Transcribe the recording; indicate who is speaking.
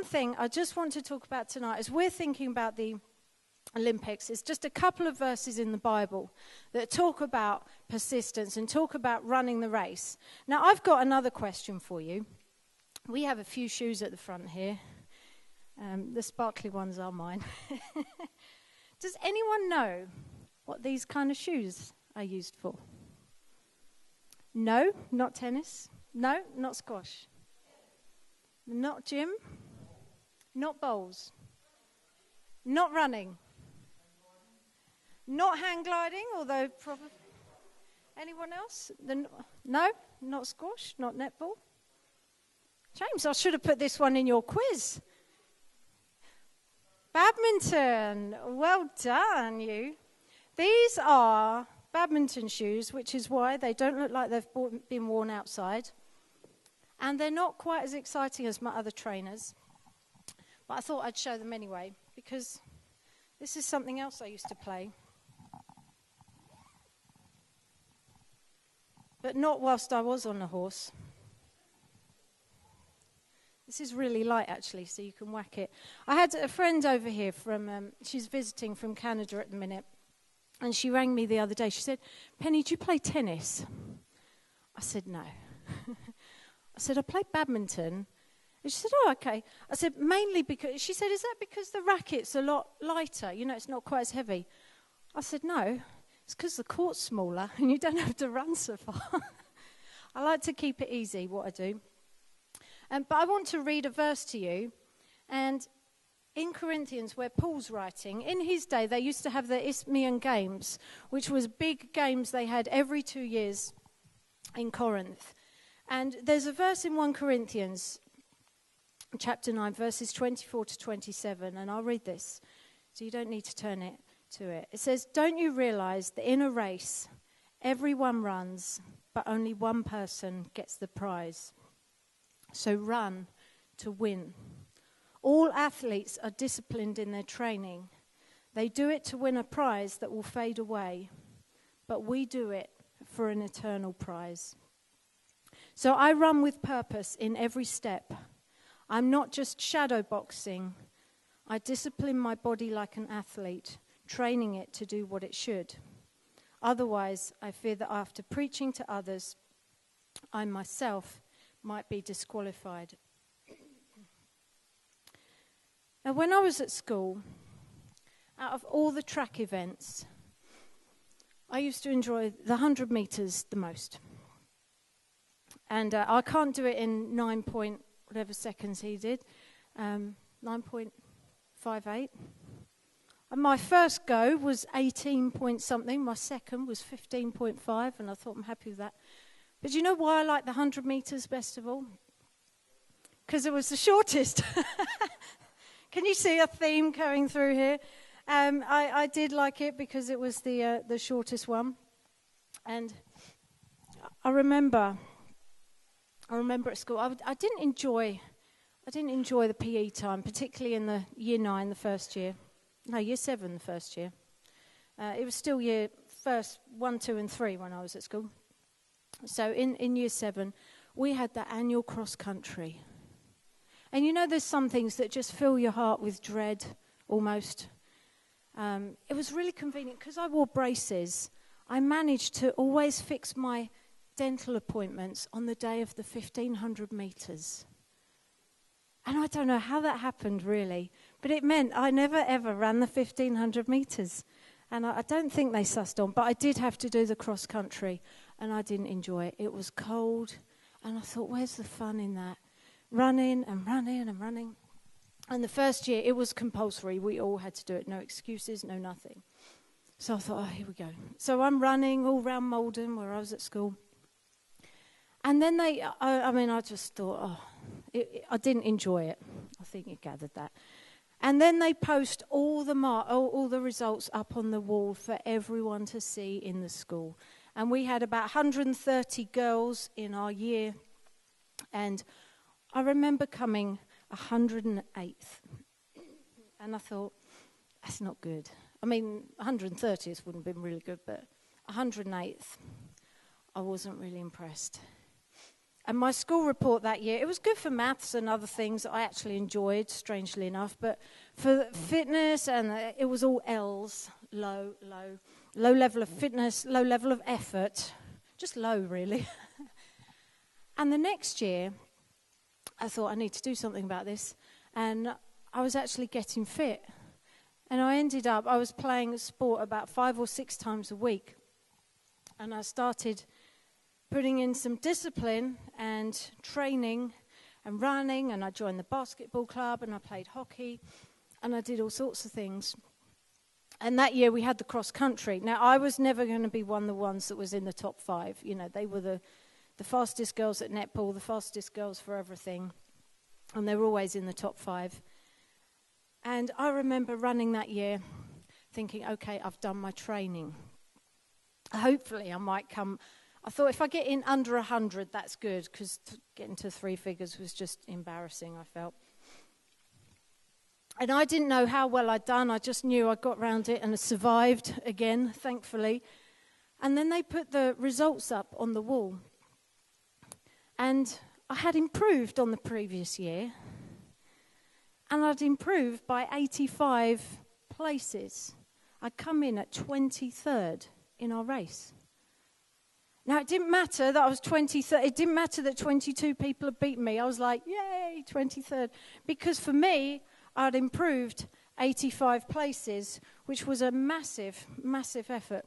Speaker 1: One thing I just want to talk about tonight, as we're thinking about the Olympics, is just a couple of verses in the Bible that talk about persistence and talk about running the race. Now, I've got another question for you. We have a few shoes at the front here. The sparkly ones are mine. Does anyone know what these kind of shoes are used for? No, not tennis. No, not squash. Not gym. Not bowls. Not running. Not hang gliding, although probably. Anyone else? No, not squash, not netball. James, I should have put this one in your quiz. Badminton. Well done, you. These are badminton shoes, which is why they don't look like they've been worn outside. And they're not quite as exciting as my other trainers. But I thought I'd show them anyway, because this is something else I used to play. But not whilst I was on a horse. This is really light, actually, so you can whack it. I had a friend over here she's visiting from Canada at the minute, and she rang me the other day. She said, "Penny, do you play tennis?" I said, "No." I said, "I play badminton." And she said, "Oh, okay." I said, "Mainly because," she said, "Is that because the racket's a lot lighter? You know, it's not quite as heavy." I said, "No, it's because the court's smaller and you don't have to run so far." I like to keep it easy, what I do. But I want to read a verse to you. And in Corinthians, where Paul's writing, in his day, they used to have the Isthmian Games, which was big games they had every 2 years in Corinth. And there's a verse in 1 Corinthians, chapter 9, verses 24 to 27, and I'll read this, so you don't need to turn it to it. It says, "Don't you realize that in a race, everyone runs, but only one person gets the prize? So run to win. All athletes are disciplined in their training. They do it to win a prize that will fade away, but we do it for an eternal prize. So I run with purpose in every step. I'm not just shadow boxing. I discipline my body like an athlete, training it to do what it should. Otherwise, I fear that after preaching to others, I myself might be disqualified." Now, when I was at school, out of all the track events, I used to enjoy the 100 metres the most. And I can't do it in 9 point whatever seconds he did, 9.58. And my first go was 18 point something. My second was 15.5, and I thought I'm happy with that. But do you know why I like the 100 metres best of all? Because it was the shortest. Can you see a theme going through here? I did like it because it was the shortest one. And I remember at school, I didn't enjoy the PE time, particularly in the year 9, the first year. No, year 7, the first year. It was still year 1, 2, and 3 when I was at school. So in year 7, we had the annual cross country. And you know, there's some things that just fill your heart with dread, almost. It was really convenient because I wore braces. I managed to always fix my dental appointments on the day of the 1,500 metres. And I don't know how that happened, really. But it meant I never, ever ran the 1,500 metres. And I don't think they sussed on. But I did have to do the cross country. And I didn't enjoy it. It was cold. And I thought, where's the fun in that? Running and running and running. And the first year, it was compulsory. We all had to do it. No excuses, no nothing. So I thought, oh, here we go. So I'm running all round Malden, where I was at school. And then I just thought, I didn't enjoy it. I think you gathered that. And then they post all the results up on the wall for everyone to see in the school. And we had about 130 girls in our year. And I remember coming 108th. And I thought, that's not good. I mean, 130th wouldn't have been really good, but 108th, I wasn't really impressed. And my school report that year, it was good for maths and other things that I actually enjoyed, strangely enough. But for fitness, and it was all L's, low level of fitness, low level of effort, just low, really. And the next year, I thought I need to do something about this. And I was actually getting fit. And I was playing sport about 5 or 6 times a week. And I started putting in some discipline and training and running, and I joined the basketball club, and I played hockey, and I did all sorts of things. And that year we had the cross country. Now, I was never going to be one of the ones that was in the top 5. You know, they were the fastest girls at netball, the fastest girls for everything, and they were always in the top 5. And I remember running that year thinking, okay, I've done my training. Hopefully I might come. I thought if I get in under 100, that's good, because getting to 3 figures was just embarrassing, I felt. And I didn't know how well I'd done. I just knew I got round it and survived again, thankfully. And then they put the results up on the wall. And I had improved on the previous year. And I'd improved by 85 places. I'd come in at 23rd in our race. Now, it didn't matter that I was 23rd. It didn't matter that 22 people had beaten me. I was like, yay, 23rd. Because for me, I'd improved 85 places, which was a massive, massive effort.